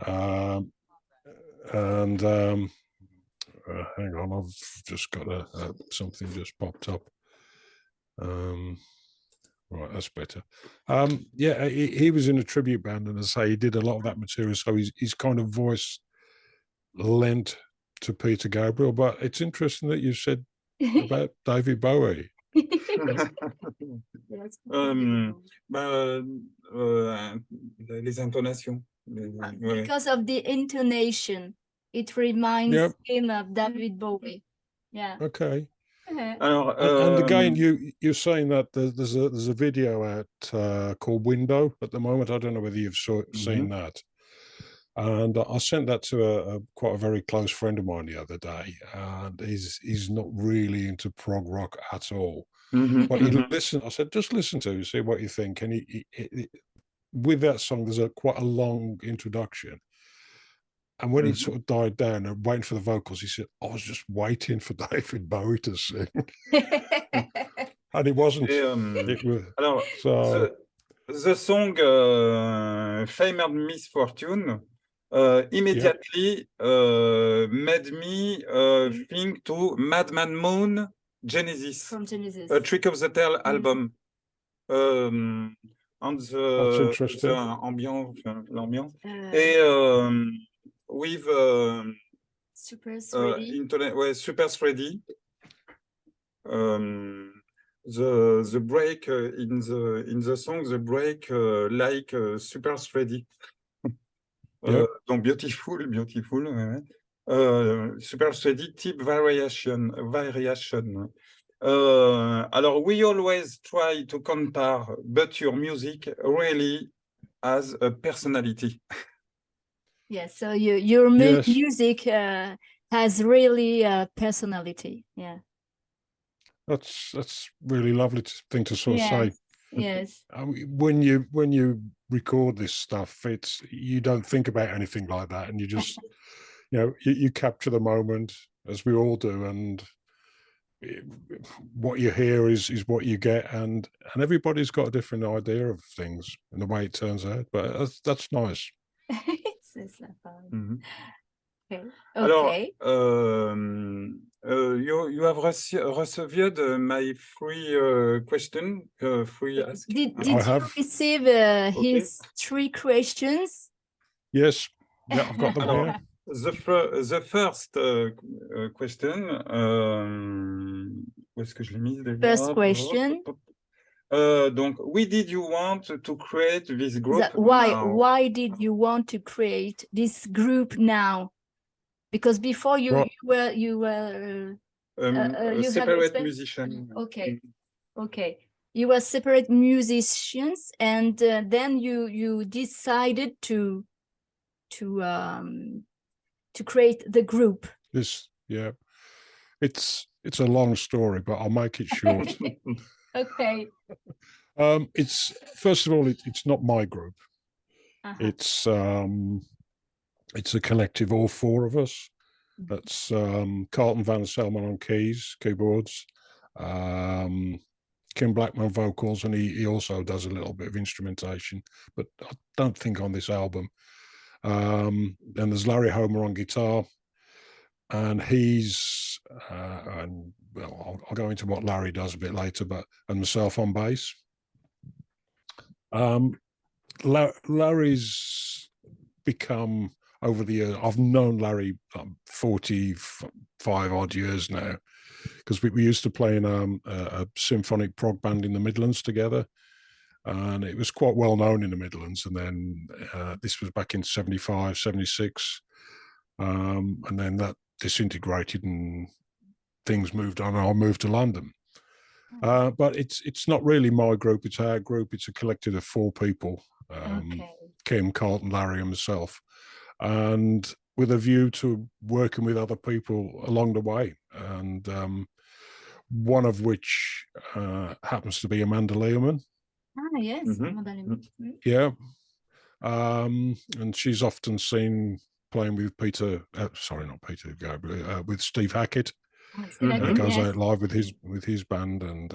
Um, and hang on, I've just got something just popped up. Right, that's better. Yeah, he was in a tribute band, and as I say, he did a lot of that material, so his kind of voice lent to Peter Gabriel. But it's interesting that you said about David Bowie. Les intonations. Because of the intonation, it reminds him of David Bowie. Yeah. Okay. Alors, and again, you're saying that there's a video out called Window at the moment. I don't know whether you've seen that. And I sent that to quite a very close friend of mine the other day, and he's not really into prog rock at all. But he listened. I said, just listen to it, see what you think. And he with that song, there's quite a long introduction. And when it sort of died down and waiting for the vocals, he said, I was just waiting for David Bowie to sing. And it wasn't. Alors, the song Fame and Misfortune immediately made me think to Madman Moon, Genesis. From Genesis. A Trick of the Tail album. And the l'ambiance. With Super Shreddy. Super Shreddy. The break in the song, the break like Super Shreddy. Donc beautiful. Super Shreddy type variation. Alors we always try to compare, but your music really has a personality. Yes, so your music has really a personality. Yeah. That's really lovely thing to sort of say. Yes. When you record this stuff, you don't think about anything like that, and you just you capture the moment, as we all do, and what you hear is what you get, and everybody's got a different idea of things and the way it turns out. But that's nice. It's fun. Okay. Alors, you have received my free question. Free ask. Did you receive his 3 questions? Yes. Yeah, I've got them here. The first question. Où est-ce que je l'ai mise déjà? First question. Donc, why did you want to create this group? Why did you want to create this group now? Because before you were separate musician. Okay. You were separate musicians, and then you decided to create the group. It's a long story, but I'll make it short. Okay. It's first of all, it's not my group. It's a collective, all 4 of us. That's Carlton Van Selman on keys, keyboards, Kim Blackman vocals, and he also does a little bit of instrumentation, but I don't think on this album. Then there's Larry Homer on guitar, and he's and well, I'll go into what Larry does a bit later, and myself on bass. Larry's become, over the years, I've known Larry 45 odd years now, because we used to play in a symphonic prog band in the Midlands together, and it was quite well known in the Midlands. And then this was back in 75, 76, and then that disintegrated and things moved on, and I moved to London. But it's not really my group, it's our group. It's a collective of 4 people, Kim, Carlton, Larry and myself, and with a view to working with other people along the way, and one of which happens to be Amanda Learman. Yes, Amanda Learman. Yeah, and she's often seen playing with with Steve Hackett. He goes out live with his band, and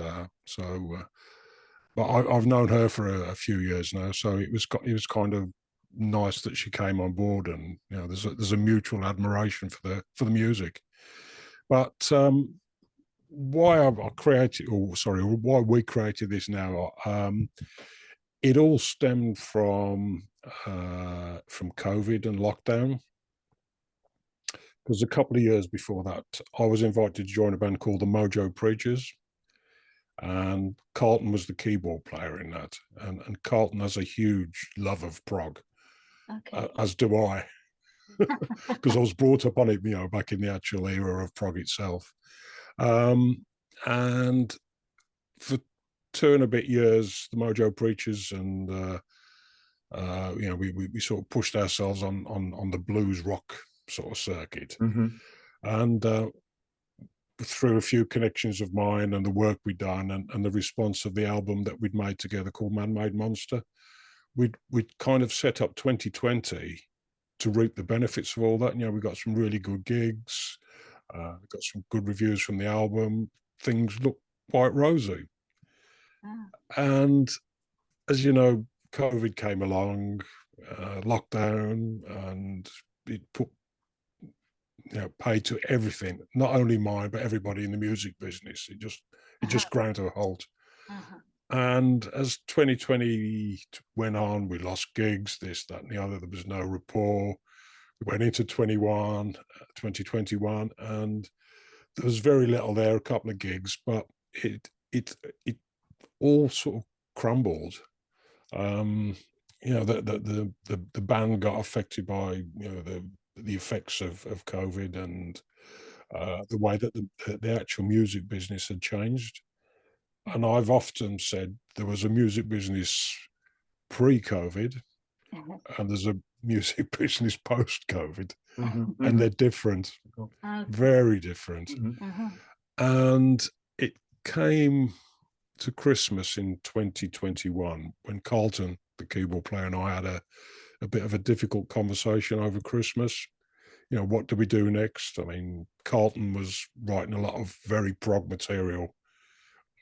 but I've known her for a few years now, so it was kind of nice that she came on board, and you know, there's a mutual admiration for the music. But why I created, or sorry, why we created this now, it all stemmed from COVID and lockdown. Because a couple of years before that, I was invited to join a band called the Mojo Preachers, and Carlton was the keyboard player in that. And Carlton has a huge love of prog, Okay. as do I, because I was brought up on it, you know, back in the actual era of prog itself. And for 2 and a bit years, the Mojo Preachers and you know, we sort of pushed ourselves on the blues rock sort of circuit. And through a few connections of mine and the work we'd done, and the response of the album that we'd made together called Man-Made Monster, we'd kind of set up 2020 to reap the benefits of all that. You know, we got some really good gigs, got some good reviews from the album. Things look quite rosy. And as you know, COVID came along, lockdown, and it put, you know, paid to everything, not only mine, but everybody in the music business. It just ground to a halt. And as 2020 went on, we lost gigs, this, that, and the other. There was no rapport. We went into 2021, and there was very little there, a couple of gigs, but it all sort of crumbled. You know, the band got affected by, you know, the effects of COVID, and the way that the actual music business had changed. And I've often said there was a music business pre-COVID, and there's a music business post-COVID, and they're different, very different. And it came to Christmas in 2021 when Carlton, the keyboard player, and I had a bit of a difficult conversation over Christmas. You know, what do we do next? I mean, Carlton was writing a lot of very prog material,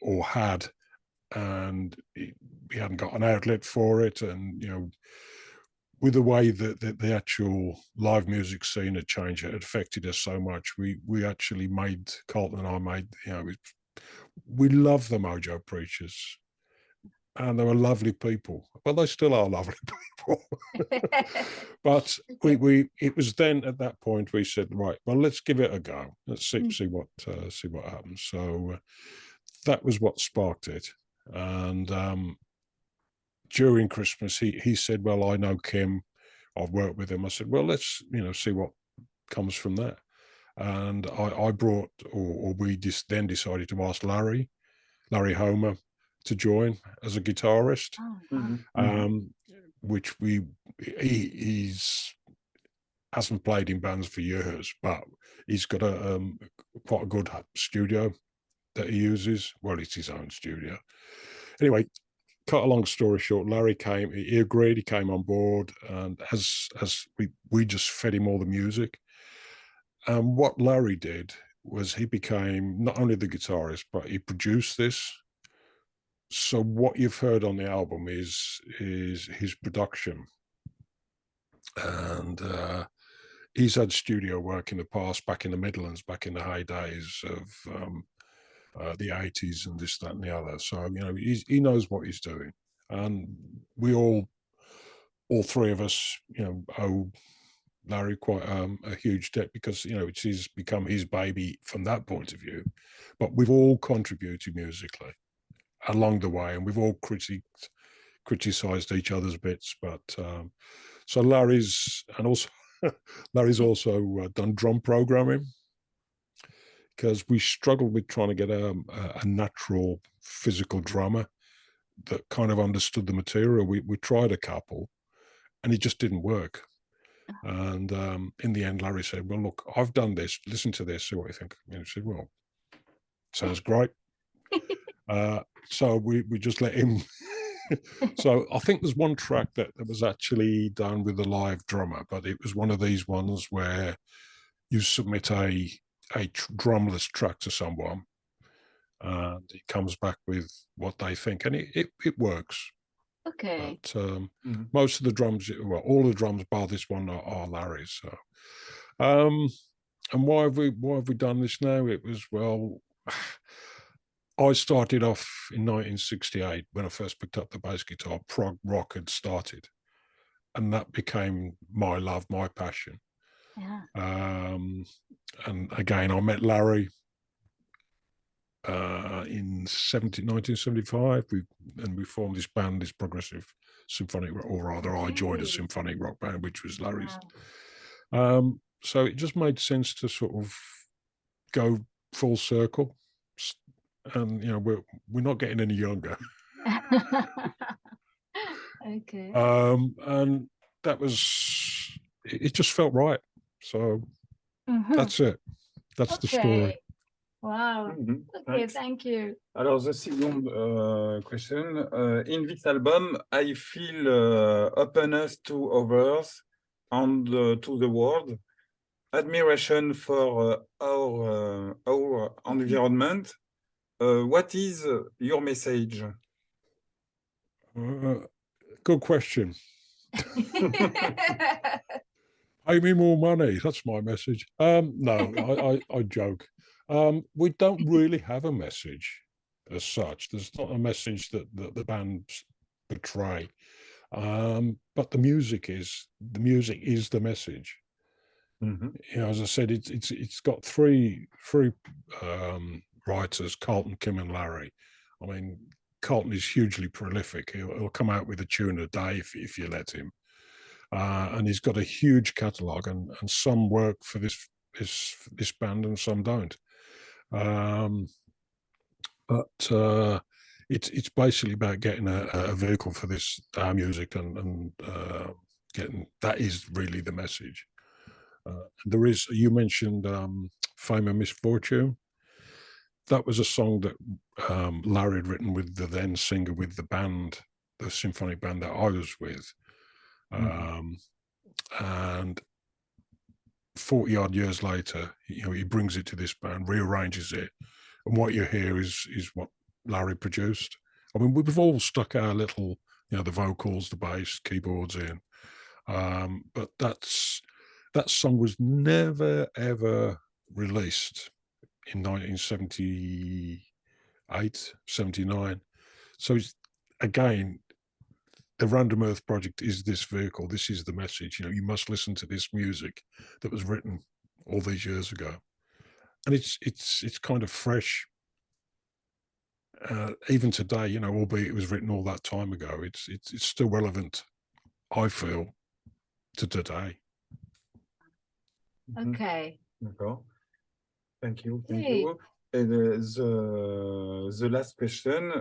or had, and we hadn't got an outlet for it. And, you know, with the way that the actual live music scene had changed, it affected us so much. We actually made, Carlton and I made, you know, we love the Mojo Preachers, and they were lovely people. Well, they still are lovely people. But it was then at that point we said, right, well, let's give it a go. Let's see what happens. So that was what sparked it. And during Christmas, he said, well, I know Kim, I've worked with him. I said, well, let's, you know, see what comes from that. And I brought, or we just then decided to ask Larry Homer to join as a guitarist, which he's hasn't played in bands for years, but he's got quite a good studio that he uses. Well, it's his own studio. Anyway, cut a long story short, Larry came, he agreed, he came on board, and as we just fed him all the music. And what Larry did was he became not only the guitarist, but he produced this. So what you've heard on the album is his production. And he's had studio work in the past, back in the Midlands, back in the heydays of the 80s and this, that, and the other. So, you know, he knows what he's doing. And we all three of us, you know, owe Larry quite a huge debt, because, you know, it's become his baby from that point of view. But we've all contributed musically along the way, and we've all criticized each other's bits. But so Larry's also done drum programming, because we struggled with trying to get a natural physical drummer that kind of understood the material. We tried a couple, and it just didn't work. And in the end, Larry said, well, look, I've done this, listen to this, see what you think. And I said, well, sounds great. So we just let him. So I think there's one track that was actually done with a live drummer, but it was one of these ones where you submit a drumless track to someone, and it comes back with what they think, and it works. Okay. But most of the drums, well, all the drums bar this one are Larry's. So, and why have we done this now? It was, well, I started off in 1968 when I first picked up the bass guitar. Prog rock had started, and that became my love, my passion. Yeah. And again, I met Larry in 1975. We formed this band, this progressive symphonic, or rather, I joined a symphonic rock band, which was Larry's. Wow. So it just made sense to sort of go full circle, and we're not getting any younger. Okay. And that was, it just felt right. So that's it. That's the story. Wow. Okay, thank you. Alors, the second question. In this album, I feel openness to others and to the world, admiration for our environment. What is your message? Good question. Pay me more money. That's my message. No, I joke. We don't really have a message as such. There's not a message that the bands portray. But the music is the message. As I said, it's got three writers: Carlton, Kim, and Larry. I mean, Carlton is hugely prolific. He'll come out with a tune a day if you let him. And he's got a huge catalogue, and some work for this band and some don't. But it's basically about getting a vehicle for this music and getting, that is really the message. There is, you mentioned Fame and Misfortune. That was a song that Larry had written with the then singer with the band, the symphonic band that I was with. And 40 odd years later, he brings it to this band, rearranges it, and what you hear is what Larry produced. I mean, we've all stuck our little, the vocals, the bass, keyboards in, but that song was never ever released in 1978, 79. So again, the Random Earth Project is this vehicle. This is the message. You must listen to this music that was written all these years ago, and it's kind of fresh, even today. Albeit it was written all that time ago, it's still relevant, I feel, to today. Okay. D'accord. Thank you. Thank you. And the last question.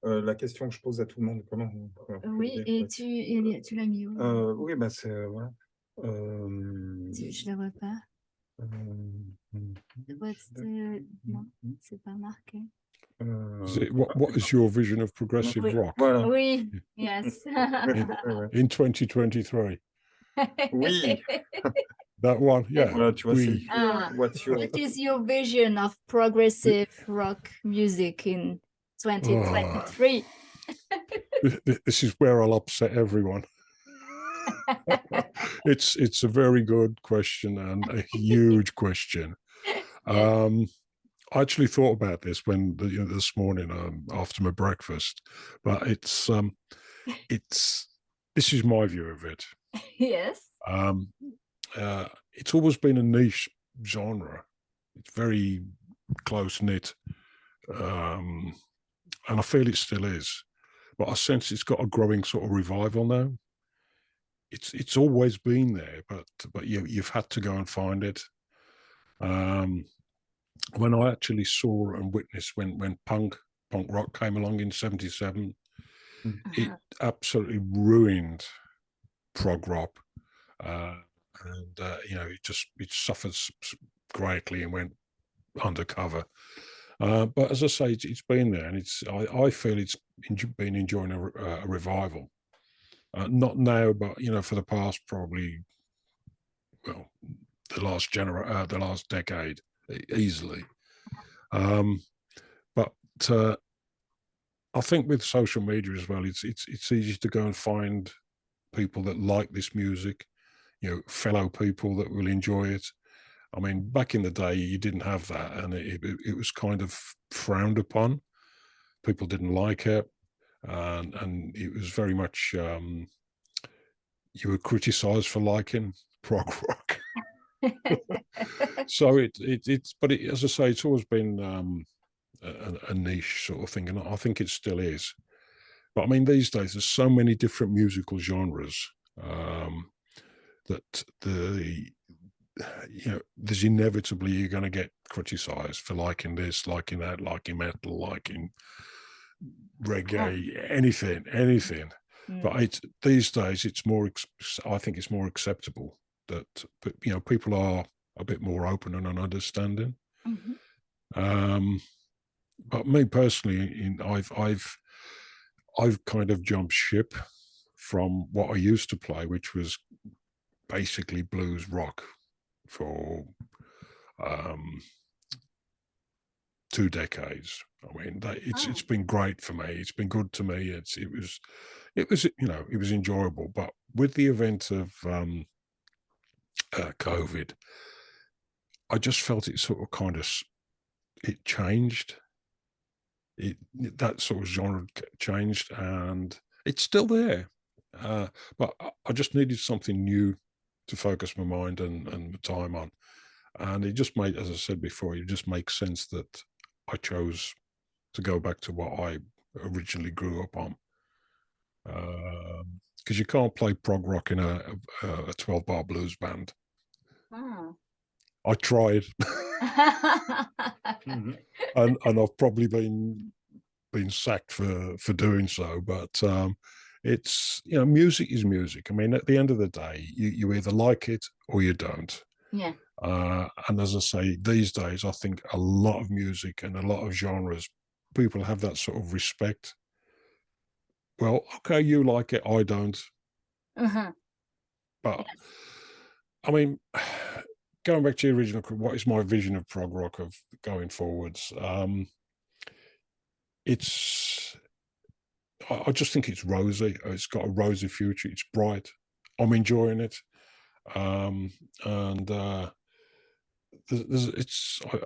La question que je pose à tout le monde, comment Oui, et tu l'as mis où? Oui, bah c'est voilà. Je la vois pas. Non, c'est pas marqué. What is your vision of progressive rock? Voilà. Oui, yes. In 2023. Oui. That one, yeah. Voilà, tu vois, Oui. what is your vision of progressive rock music in 2023? This is where I'll upset everyone. It's a very good question and a huge question. I actually thought about this when this morning after my breakfast, but this is my view of it. Yes. It's always been a niche genre. It's very close knit, and I feel it still is. But I sense it's got a growing sort of revival now. It's always been there, but you've had to go and find it. When I actually saw and witnessed when punk rock came along in '77, it absolutely ruined prog rock, and it suffered greatly and went undercover. But as I say, it's been there, and I feel it's been enjoying a revival. Not now, but for the past probably, well, the last decade easily. But I think with social media as well, it's easy to go and find people that like this music, fellow people that will enjoy it. I mean, back in the day, you didn't have that, and it was kind of frowned upon. People didn't like it, and it was very much you were criticised for liking prog rock. So but as I say, it's always been a niche sort of thing, and I think it still is. But I mean, these days there's so many different musical genres that there's inevitably you're going to get criticised for liking this, liking that, liking metal, liking reggae, anything. But these days it's more. I think it's more acceptable that people are a bit more open and understanding. But me personally, I've kind of jumped ship from what I used to play, which was basically blues rock for 2 decades. I mean, it's been great for me. It's been good to me. It was enjoyable. But with the event of COVID, I just felt it sort of it changed. That sort of genre changed, and it's still there. But I just needed something new to focus my mind and my time on. And it just made, as I said before, it just makes sense that I chose to go back to what I originally grew up on. Because you can't play prog rock in a 12-bar blues band. I tried. and I've probably been sacked for doing so, but it's music is music. I mean, at the end of the day, you either like it or you don't. Yeah. And as I say, these days I think a lot of music and a lot of genres, people have that sort of respect. Well, okay, you like it, I don't. But I mean, going back to the original, what is my vision of prog rock of going forwards? I just think it's rosy. It's got a rosy future. It's bright. I'm enjoying it. And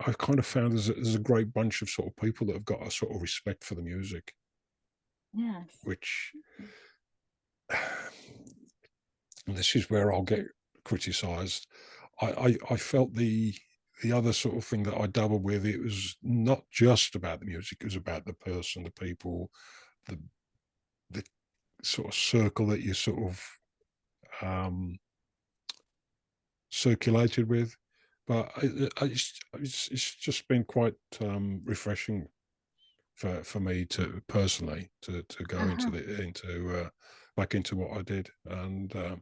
I've kind of found there's a great bunch of sort of people that have got a sort of respect for the music. Yes. Which, and this is where I'll get criticised. I felt the other sort of thing that I dabbled with, it was not just about the music, it was about the person, the people, the sort of circle that you sort of circulated with. But it's just been quite refreshing for me to personally to go back into what I did. And as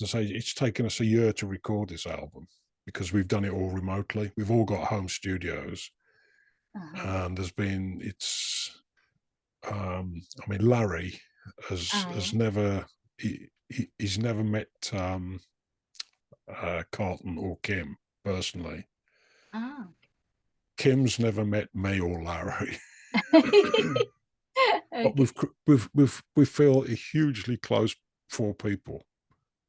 I say, it's taken us a year to record this album because we've done it all remotely. We've all got home studios, and I mean, Larry has never he's never met Carlton or Kim personally. Kim's never met me or Larry. But we feel a hugely close 4 people,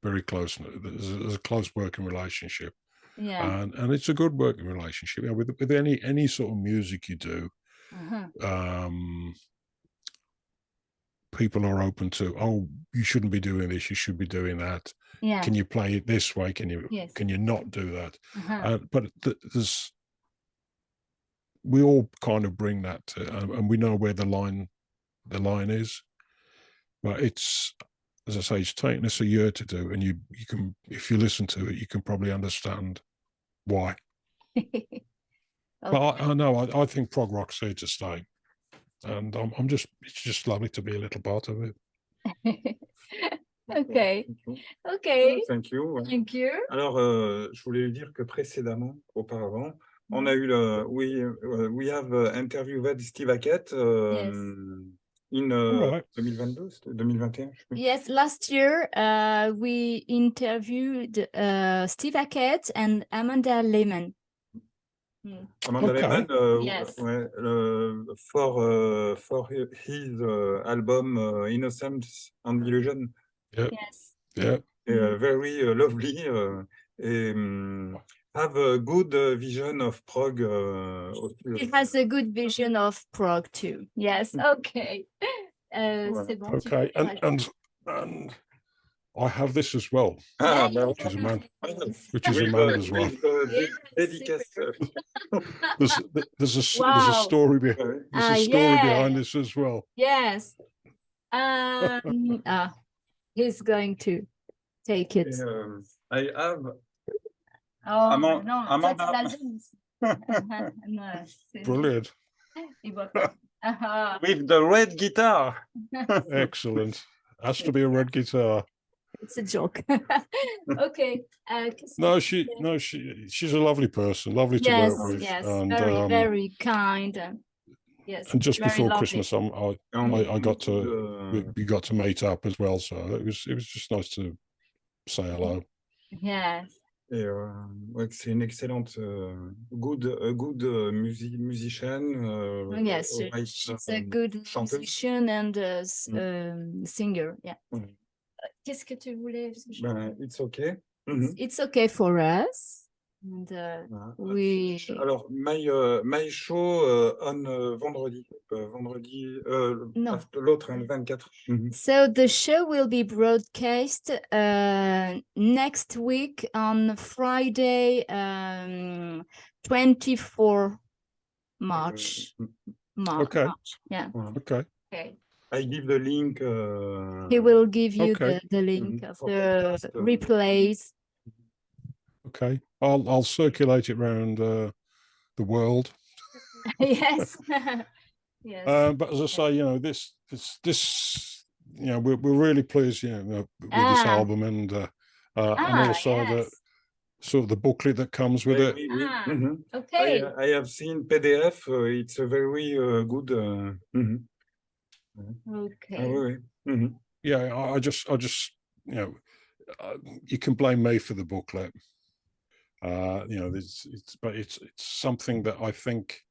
very close. There's a close working relationship, and it's a good working relationship. With any sort of music you do, people are open to, oh, you shouldn't be doing this, you should be doing that. Yeah. Can you play it this way? Can you not do that? But we all kind of bring that to, and we know where the line is. But it's, as I say, it's taken us a year to do, and you can, if you listen to it, you can probably understand why. Okay. But I know I think prog rock's here to stay, and it's just lovely to be a little part of it. Okay. Thank you. Thank you. Alors, je voulais lui dire que auparavant, on a eu we have interviewed Steve Hackett in 2022, 2021. Yes, last year we interviewed Steve Hackett and Amanda Lehman. Amanda Lehman, yes. For his album Innocence and Illusion. Yes. Yeah. Very lovely. Have a good vision of Prague. It has a good vision of Prague too. Yes. Okay. C'est bon, okay. And I have this as well, which is Amanda's one. There's a story behind this as well. Yes. He's going to take it. I have. Amanda. Brilliant. With the red guitar. Excellent. Has to be a red guitar. It's a joke. Okay. She's a lovely person, lovely to work with. Yes, and, very, very kind. Yes. And just before lovely. Christmas, I got to we got to meet up as well. So it was just nice to say hello. Yes. C'est une excellente, good musician. Yes, she's a good musician and singer. Yeah. Qu'est-ce que tu voulais? It's okay. It's okay for us. And alors my show on vendredi l'autre le 24. So the show will be broadcast next week on Friday 24 March. Okay. March. Yeah. Okay. I give the link. He will give you the link of the replays. Okay, I'll circulate it around the world. Yes. Yes. But as I say, this, we're really pleased, with this album and also the sort of the booklet that comes with it. Okay. I have seen PDF. It's a very good. Okay. Yeah, I just you can blame me for the booklet. It's something that I think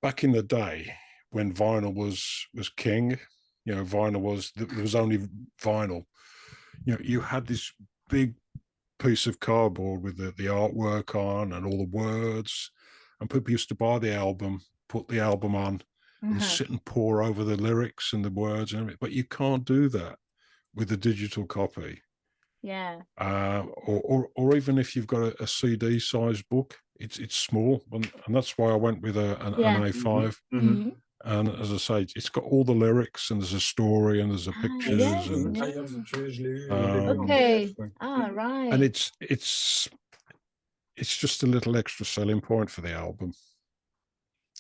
back in the day when vinyl was king, vinyl there was only vinyl. You had this big piece of cardboard with the artwork on and all the words, and people used to buy the album, put the album on, and sit and pore over the lyrics and the words and everything. But you can't do that with a digital copy. Yeah. Or even if you've got a CD sized book, it's small, and that's why I went with an A5. And as I say, it's got all the lyrics and there's a story and there's the pictures. Okay. Right. And it's just a little extra selling point for the album.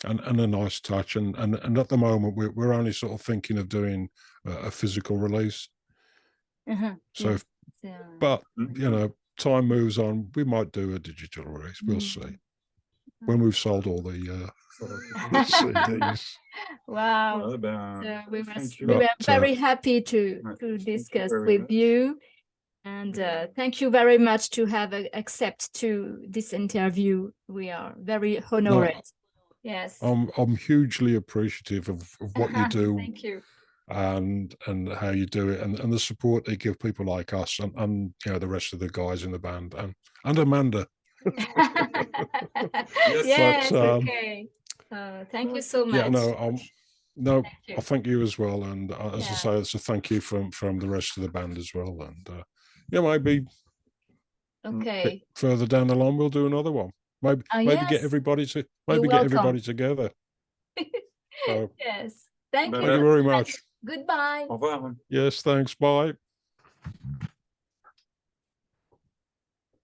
And a nice touch. And at the moment we're only sort of thinking of doing a physical release. So but time moves on, we might do a digital release. We'll see when we've sold all the CDs. Wow. So we were very happy to discuss with you, and thank you very much to have accepted to this interview. We are very honored. Yes, I'm hugely appreciative of what you do. Thank you. And how you do it, and the support they give people like us, and the rest of the guys in the band, and Amanda. Yes, okay. Thank you so much. Yeah, I thank you as well, and as I say, it's a thank you from the rest of the band as well, and maybe further down the line we'll do another one. Maybe get everybody together. So, yes, thank you very much. Goodbye. Au revoir. Yes, thanks. Bye.